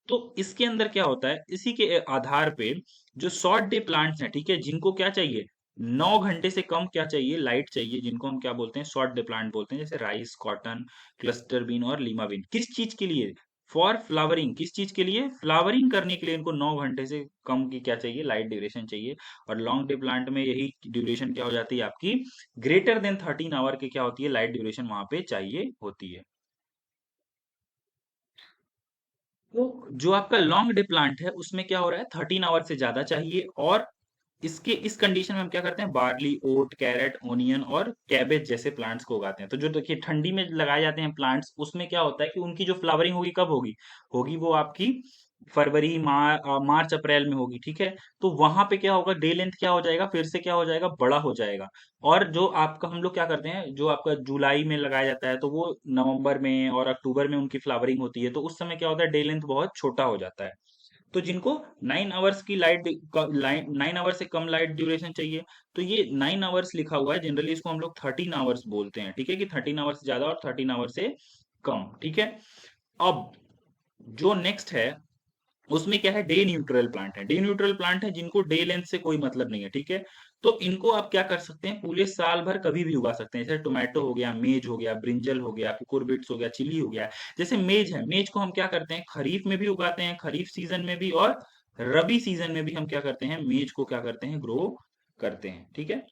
तो इसके अंदर क्या होता है, इसी के आधार पे जो शॉर्ट डे प्लांट्स हैं, ठीक है, जिनको क्या चाहिए, 9 घंटे से कम क्या चाहिए, लाइट चाहिए, जिनको हम क्या बोलते हैं, शॉर्ट डे प्लांट बोलते हैं, जैसे राइस, कॉटन, क्लस्टर बीन और लीमा बीन। किस चीज के लिए, फॉर फ्लावरिंग, किस चीज के लिए, फ्लावरिंग करने के लिए इनको 9 घंटे से कम की क्या चाहिए, लाइट ड्यूरेशन चाहिए। और लॉन्ग डे प्लांट में यही ड्यूरेशन क्या हो जाती है आपकी, ग्रेटर देन 13 आवर की क्या होती है, लाइट ड्यूरेशन वहां पे चाहिए होती है। तो जो आपका लॉन्ग डे प्लांट है उसमें क्या हो रहा है, 13 आवर से ज्यादा चाहिए। और इसके इस कंडीशन में हम क्या करते हैं, बार्ली, ओट, कैरेट, ओनियन और कैबेज जैसे प्लांट्स को उगाते हैं। तो जो देखिए ठंडी में लगाए जाते हैं प्लांट्स, उसमें क्या होता है कि उनकी जो फ्लावरिंग होगी कब होगी, होगी वो आपकी फरवरी, मार्च अप्रैल में होगी, ठीक है। तो वहां पे क्या होगा, डे लेंथ क्या हो जाएगा, फिर से क्या हो जाएगा, बड़ा हो जाएगा। और जो आपका हम लोग क्या करते हैं, जो आपका जुलाई में लगाया जाता है, तो वो नवंबर में और अक्टूबर में उनकी फ्लावरिंग होती है, तो उस समय क्या होता है, डे लेंथ बहुत छोटा हो जाता है। तो जिनको 9 आवर्स की 9 आवर से कम लाइट ड्यूरेशन चाहिए, तो ये 9 आवर्स लिखा हुआ है, जनरली इसको हम लोग 13 आवर्स बोलते हैं, ठीक है, कि 13 आवर्स से ज्यादा और 13 आवर से कम, ठीक है। अब जो नेक्स्ट है, उसमें क्या है, डे न्यूट्रल प्लांट है। डे न्यूट्रल प्लांट है जिनको डे लेंथ से कोई मतलब नहीं है, ठीक है। तो इनको आप क्या कर सकते हैं, पूरे साल भर कभी भी उगा सकते हैं। जैसे टोमेटो हो गया, मेज हो गया, ब्रिंजल हो गया, कुकुरबिट्स हो गया, चिली हो गया। जैसे मेज है, मेज को हम क्या करते हैं, खरीफ में भी उगाते हैं, खरीफ सीजन में भी, और रबी सीजन में भी हम क्या करते हैं, मेज को क्या करते हैं, ग्रो करते हैं, ठीक है।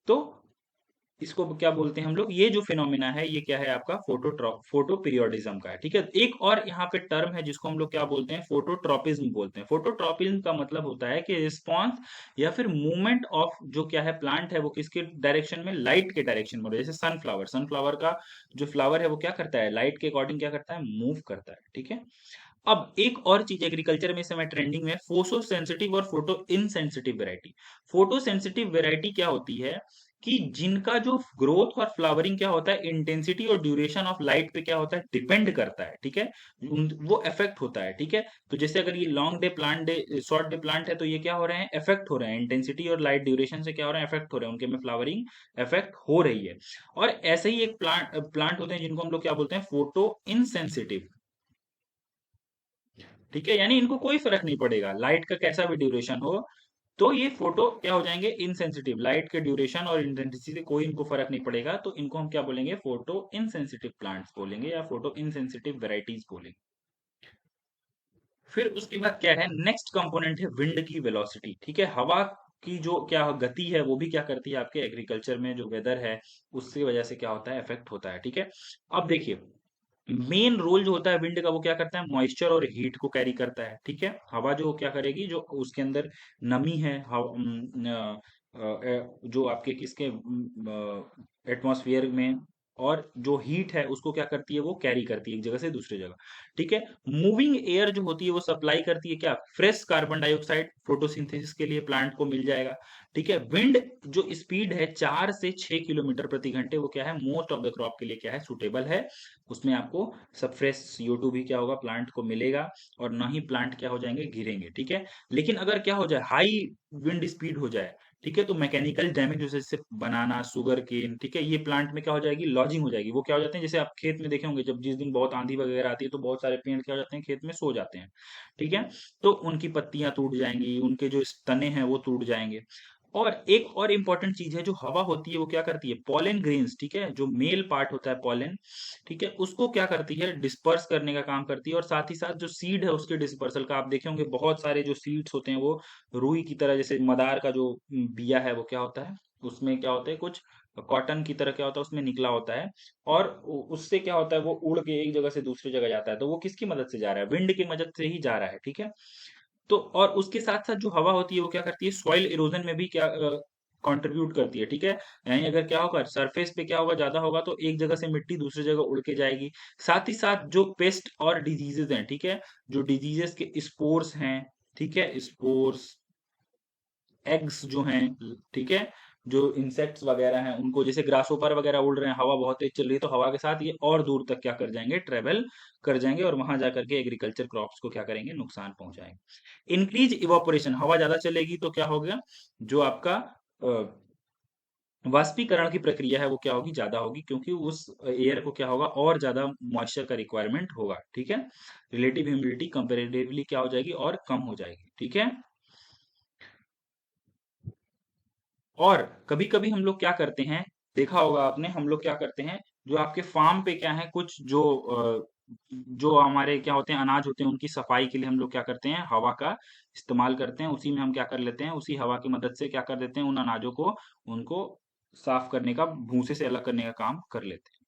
तो इसको क्या बोलते हैं हम लोग, ये जो फिनोमिना है ये क्या है आपका फोटो पीरियोडिज्म का है, ठीक है। एक और यहाँ पे टर्म है जिसको हम लोग क्या बोलते हैं, फोटोट्रॉपिज्म बोलते हैं। फोटोट्रॉपिज्म का मतलब होता है कि रिस्पॉन्स या फिर मूवमेंट ऑफ जो क्या है प्लांट है वो किसके डायरेक्शन में, लाइट के डायरेक्शन में। जैसे सनफ्लावर, सनफ्लावर का जो फ्लावर है वो क्या करता है, लाइट के अकॉर्डिंग क्या करता है, मूव करता है, ठीक है। अब एक और चीज एग्रीकल्चर में इस समय ट्रेंडिंग में, फोटो सेंसिटिव और photo insensitive variety. Photo sensitive variety क्या होती है कि जिनका जो ग्रोथ और फ्लावरिंग क्या होता है, इंटेंसिटी और ड्यूरेशन ऑफ लाइट पे क्या होता है, डिपेंड करता है, ठीक है। वो इफेक्ट होता है, ठीक है। तो जैसे अगर ये long day plant, day short day plant है, तो ये क्या हो रहे हैं, इफेक्ट हो रहे हैं, इंटेंसिटी और लाइट ड्यूरेशन से क्या हो रहे हैं, इफेक्ट हो रहे हैं, उनके में फ्लावरिंग इफेक्ट हो रही है। और ऐसे ही एक प्लांट होते हैं जिनको हम लोग क्या बोलते हैं, फोटो इनसेंसिटिव, ठीक है। यानी इनको कोई फर्क नहीं पड़ेगा लाइट का कैसा भी ड्यूरेशन हो, तो ये फोटो क्या हो जाएंगे, इनसेंसिटिव। लाइट के ड्यूरेशन और इंटेंसिटी से कोई इनको फर्क नहीं पड़ेगा, तो इनको हम क्या बोलेंगे, फोटो इनसेंसिटिव प्लांट्स बोलेंगे या फोटो इनसेंसिटिव वेराइटीज बोलेंगे। फिर उसके बाद क्या है, नेक्स्ट कंपोनेंट है विंड की वेलोसिटी, ठीक है। हवा की जो क्या गति है वो भी क्या करती है आपके एग्रीकल्चर में, जो वेदर है उसकी वजह से क्या होता है, इफेक्ट होता है, ठीक है। अब देखिए, मेन रोल जो होता है विंड का, वो क्या करता है, मॉइस्चर और हीट को कैरी करता है, ठीक है। हवा जो क्या करेगी, जो उसके अंदर नमी है, जो आपके किसके एटमॉस्फेयर में, और जो हीट है उसको क्या करती है, वो कैरी करती है एक जगह से दूसरी जगह, ठीक है। मूविंग एयर जो होती है वो सप्लाई करती है क्या, फ्रेश कार्बन डाइऑक्साइड, फोटोसिंथेसिस के लिए प्लांट को मिल जाएगा, ठीक है। विंड जो स्पीड है 4 से 6 किलोमीटर प्रति घंटे, वो क्या है, मोस्ट ऑफ द क्रॉप के लिए क्या है, सुटेबल है। उसमें आपको सब फ्रेश CO2 भी क्या होगा, प्लांट को मिलेगा, और ना ही प्लांट क्या हो जाएंगे, गिरेंगे, ठीक है। लेकिन अगर क्या हो जाए, हाई विंड स्पीड हो जाए, ठीक है, तो मैकेनिकल डैमेज जैसे बनाना, सुगर केन, ठीक है, ये प्लांट में क्या हो जाएगी, लॉजिंग हो जाएगी। वो क्या हो जाते हैं, जैसे आप खेत में देखे होंगे, जब जिस दिन बहुत आंधी वगैरह आती है तो बहुत सारे पेड़ क्या हो जाते हैं, खेत में सो जाते हैं, ठीक है। तो उनकी पत्तियां टूट जाएंगी, उनके जो तने हैं वो टूट जाएंगे। और एक और इम्पॉर्टेंट चीज है, जो हवा होती है वो क्या करती है, पॉलन ग्रेन्स, ठीक है, जो मेल पार्ट होता है पॉलन, ठीक है, उसको क्या करती है, डिस्पर्स करने का काम करती है। और साथ ही साथ जो सीड है उसके डिस्पर्सल का, आप देखे होंगे बहुत सारे जो सीड्स होते हैं वो रुई की तरह, जैसे मदार का जो बिया है वो क्या होता है, उसमें क्या होता है, कुछ कॉटन की तरह क्या होता है, उसमें निकला होता है। और उससे क्या होता है, वो उड़ के एक जगह से दूसरी जगह जाता है, तो वो किसकी मदद से जा रहा है, विंड की मदद से ही जा रहा है, ठीक है। तो और उसके साथ साथ जो हवा होती है वो क्या करती है, सॉइल इरोजन में भी क्या कंट्रीब्यूट करती है, ठीक है। यानी अगर क्या होगा, सरफेस पे क्या होगा, ज्यादा होगा तो एक जगह से मिट्टी दूसरी जगह उड़ के जाएगी। साथ ही साथ जो पेस्ट और डिजीजेस हैं, ठीक है, जो डिजीजेस के स्पोर्स हैं, ठीक है, स्पोर्स, एग्स जो हैं, ठीक है, जो इंसेक्ट्स वगैरह हैं उनको, जैसे ग्रास ऊपर वगैरह उड़ रहे हैं, हवा बहुत तेज चल रही है, तो हवा के साथ ये और दूर तक क्या कर जाएंगे, ट्रेवल कर जाएंगे, और वहां जाकर के एग्रीकल्चर क्रॉप्स को क्या करेंगे, नुकसान पहुंचाएंगे। इंक्रीज इवापोरेशन, हवा ज्यादा चलेगी तो क्या होगा, जो आपका वाष्पीकरण की प्रक्रिया है वो क्या होगी, ज्यादा होगी, क्योंकि उस एयर को क्या होगा, और ज्यादा मॉइस्चर का रिक्वायरमेंट होगा, ठीक है। रिलेटिव ह्यूमिडिटी कंपेरेटिवली क्या हो जाएगी, और कम हो जाएगी, ठीक है। और कभी कभी हम लोग क्या करते हैं, देखा होगा आपने, हम लोग क्या करते हैं, जो आपके फार्म पे क्या है, कुछ जो हमारे क्या होते हैं, अनाज होते हैं, उनकी सफाई के लिए हम लोग क्या करते हैं, हवा का इस्तेमाल करते हैं। उसी में हम क्या कर लेते हैं, उसी हवा की मदद से क्या कर देते हैं, उन अनाजों को, उनको साफ करने का, भूसे से अलग करने का काम कर लेते हैं।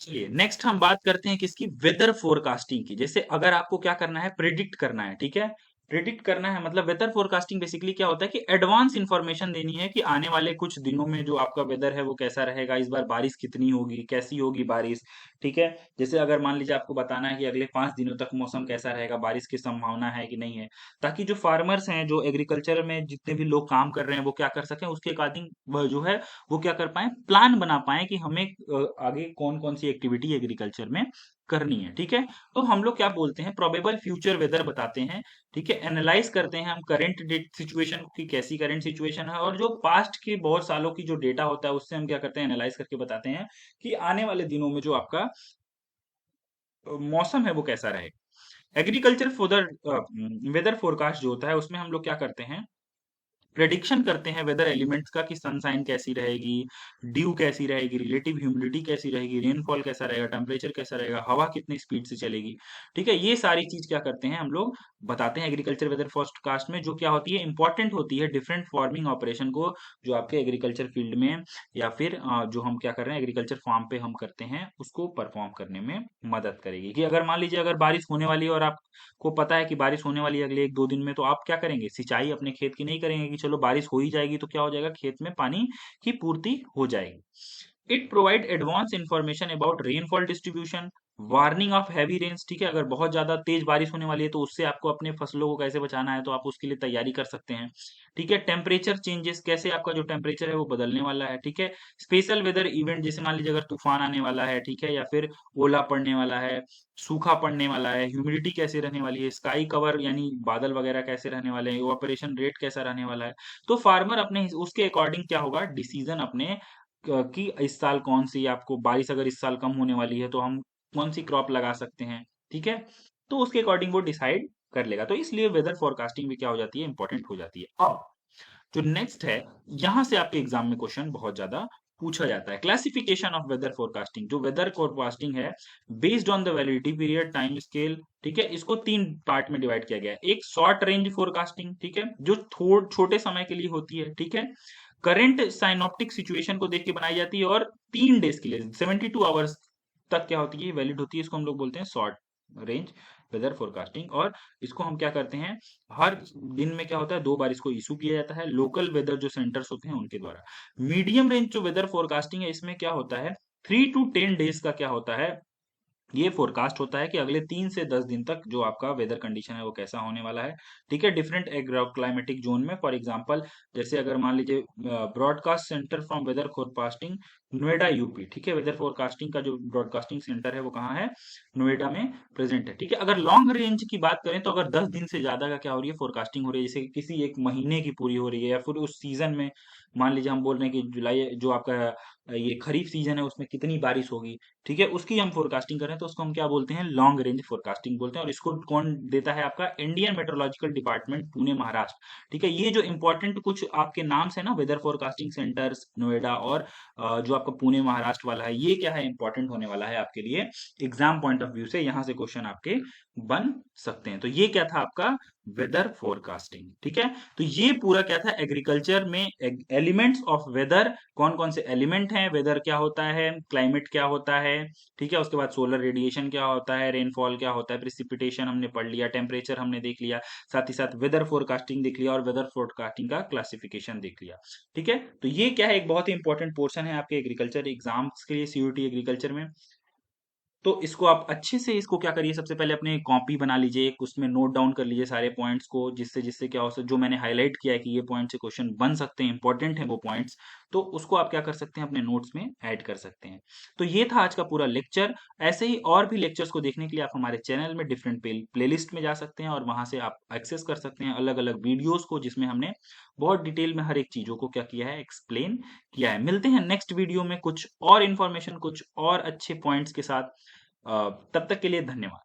चलिए नेक्स्ट हम बात करते हैं किसकी, वेदर फोरकास्टिंग की। जैसे अगर आपको क्या करना है, प्रिडिक्ट करना है, ठीक है। प्रिडिक्ट करना है मतलब, वेदर फोरकास्टिंग बेसिकली क्या होता है कि एडवांस इंफॉर्मेशन देनी है कि आने वाले कुछ दिनों में जो आपका वेदर है वो कैसा रहेगा, इस बार बारिश कितनी होगी, कैसी होगी बारिश, ठीक है। जैसे अगर मान लीजिए आपको बताना है कि अगले 5 दिनों तक मौसम कैसा रहेगा, बारिश की संभावना है कि नहीं है, ताकि जो फार्मर्स हैं, जो एग्रीकल्चर में जितने भी लोग काम कर रहे हैं, वो क्या कर सकें, उसके अकॉर्डिंग वह जो है वो क्या कर पाए, प्लान बना पाए कि हमें आगे कौन कौन सी एक्टिविटी एग्रीकल्चर में करनी है, ठीक है। तो हम लोग क्या बोलते हैं, प्रोबेबल फ्यूचर वेदर बताते हैं, ठीक है। एनालाइज करते हैं हम करंट डेट सिचुएशन की, कैसी करंट सिचुएशन है, और जो पास्ट के बहुत सालों की जो डेटा होता है उससे हम क्या करते हैं, एनालाइज करके बताते हैं कि आने वाले दिनों में जो आपका मौसम है वो कैसा रहेगा। Agriculture for the weather forecast जो होता है उसमें हम लोग क्या करते हैं, प्रेडिक्शन करते हैं वेदर एलिमेंट्स का कि सनशाइन कैसी रहेगी, ड्यू कैसी रहेगी, रिलेटिव ह्यूमिडिटी कैसी रहेगी, रेनफॉल कैसा रहेगा, टेम्परेचर कैसा रहेगा, हवा कितनी स्पीड से चलेगी। ठीक है, ये सारी चीज क्या करते हैं हम लोग बताते हैं एग्रीकल्चर वेदर फोरकास्ट में, जो क्या होती है इंपॉर्टेंट होती है डिफरेंट फार्मिंग ऑपरेशन को जो आपके एग्रीकल्चर फील्ड में या फिर जो हम क्या कर रहे हैं एग्रीकल्चर फार्म पे हम करते हैं उसको परफॉर्म करने में मदद करेगी। कि अगर मान लीजिए अगर बारिश होने वाली है और आपको पता है कि बारिश होने वाली है अगले 1-2 दिन में, तो आप क्या करेंगे, सिंचाई अपने खेत की नहीं करेंगे कि चलो बारिश हो ही जाएगी तो क्या हो जाएगा, खेत में पानी की पूर्ति हो जाएगी। It provide advance information about rainfall distribution, warning of heavy rains. ठीक है, अगर बहुत ज्यादा तेज बारिश होने वाली है तो उससे आपको अपने फसलों को कैसे बचाना है तो आप उसके लिए तैयारी कर सकते हैं। ठीक है, टेम्परेचर चेंजेस, कैसे आपका जो टेम्परेचर है वो बदलने वाला है। ठीक है, स्पेशल वेदर इवेंट, जैसे मान लीजिए अगर तूफान आने वाला है, ठीक है, या फिर ओला पड़ने वाला है, सूखा पड़ने वाला है, ह्यूमिडिटी कैसे रहने वाली है, स्काई कवर यानी बादल वगैरह कैसे रहने वाले हैं, इवापोरेशन रेट कैसा रहने वाला है। तो फार्मर अपने उसके अकॉर्डिंग क्या होगा डिसीजन अपने कि इस साल कौन सी आपको बारिश अगर इस साल कम होने वाली है तो हम कौन सी क्रॉप लगा सकते हैं। ठीक है, तो उसके अकॉर्डिंग वो डिसाइड कर लेगा। तो इसलिए वेदर फोरकास्टिंग भी क्या हो जाती है इंपॉर्टेंट हो जाती है। अब जो नेक्स्ट है, यहां से आपके एग्जाम में क्वेश्चन बहुत ज्यादा पूछा जाता है, क्लासिफिकेशन ऑफ वेदर फोरकास्टिंग। जो वेदर फोरकास्टिंग है based on the validity period time scale. ठीक है, इसको 3 पार्ट में डिवाइड किया गया है। एक शॉर्ट रेंज फोरकास्टिंग, ठीक है, जो थोड़ छोटे समय के लिए होती है। ठीक है, करंट साइनोप्टिक सिचुएशन को देख के बनाई जाती है, और 3 डेज के लिए 72 आवर्स तक क्या होती है वैलिड होती है। इसको हम लोग बोलते हैं शॉर्ट रेंज वेदर फोरकास्टिंग। और इसको हम क्या करते हैं, हर दिन में क्या होता है 2 बार इसको इशू किया जाता है लोकल वेदर जो सेंटर्स होते हैं उनके द्वारा। मीडियम रेंज जो वेदर फोरकास्टिंग है इसमें क्या होता है 3 to 10 डेज का क्या होता है ये फोरकास्ट होता है कि अगले 3 से 10 दिन तक जो आपका वेदर कंडीशन है वो कैसा होने वाला है। ठीक है, डिफरेंट एग्रो क्लाइमेटिक जोन में। फॉर एग्जांपल जैसे अगर मान लीजिए broadcast centre from weather forecasting Noida UP. ठीक है, वेदर फोरकास्टिंग का जो ब्रॉडकास्टिंग सेंटर है वो कहाँ है, नोएडा में प्रेजेंट है। ठीक है, अगर लॉन्ग रेंज की बात करें तो अगर 10 दिन से ज्यादा का क्या हो रही है फोरकास्टिंग हो रही है, जैसे कि किसी एक महीने की पूरी हो रही है, या फिर उस सीजन में मान लीजिए हम बोल रहे हैं कि जुलाई जो आपका ये खरीफ सीजन है उसमें कितनी बारिश होगी। ठीक है, उसकी हम फोरकास्टिंग करें तो उसको हम क्या बोलते हैं, लॉन्ग रेंज फोरकास्टिंग बोलते हैं। और इसको कौन देता है, आपका Indian meteorological department Pune Maharashtra. ठीक है, ये जो इंपॉर्टेंट कुछ आपके नाम्स है ना वेदर फोरकास्टिंग सेंटर्स नोएडा और जो आपका पुणे महाराष्ट्र वाला है, ये क्या है इंपॉर्टेंट होने वाला है आपके लिए एग्जाम पॉइंट ऑफ व्यू से, यहाँ से क्वेश्चन आपके बन सकते हैं। तो ये क्या था आपका वेदर फोरकास्टिंग। ठीक है, तो ये पूरा क्या था एग्रीकल्चर में एलिमेंट्स ऑफ वेदर, कौन कौन से एलिमेंट हैं, वेदर क्या होता है, क्लाइमेट क्या होता है। ठीक है, उसके बाद सोलर रेडिएशन क्या होता है, रेनफॉल क्या होता है, प्रिसिपिटेशन हमने पढ़ लिया, टेम्परेचर हमने देख लिया, साथ ही साथ वेदर फोरकास्टिंग देख लिया और वेदर फोरकास्टिंग का क्लासिफिकेशन देख लिया। ठीक है, तो ये क्या है एक बहुत ही इंपॉर्टेंट पोर्शन है आपके एग्रीकल्चर एग्जाम्स के लिए सीयूटी एग्रीकल्चर में। तो इसको आप अच्छे से इसको क्या करिए, सबसे पहले अपने कॉपी बना लीजिए, एक उसमें नोट डाउन कर लीजिए सारे पॉइंट्स को, जिससे जिससे क्या हो सकता, जो मैंने हाईलाइट किया है कि ये पॉइंट से क्वेश्चन बन सकते हैं, इंपॉर्टेंट है वो पॉइंट्स, तो उसको आप क्या कर सकते हैं अपने नोट्स में ऐड कर सकते हैं। तो ये था आज का पूरा लेक्चर। ऐसे ही और भी लेक्चर्स को देखने के लिए आप हमारे चैनल में डिफरेंट प्लेलिस्ट में जा सकते हैं और वहां से आप एक्सेस कर सकते हैं अलग अलग वीडियोस को, जिसमें हमने बहुत डिटेल में हर एक चीजों को क्या किया है एक्सप्लेन किया है। मिलते हैं नेक्स्ट वीडियो में कुछ और इन्फॉर्मेशन कुछ और अच्छे पॉइंट्स के साथ। तब तक के लिए धन्यवाद।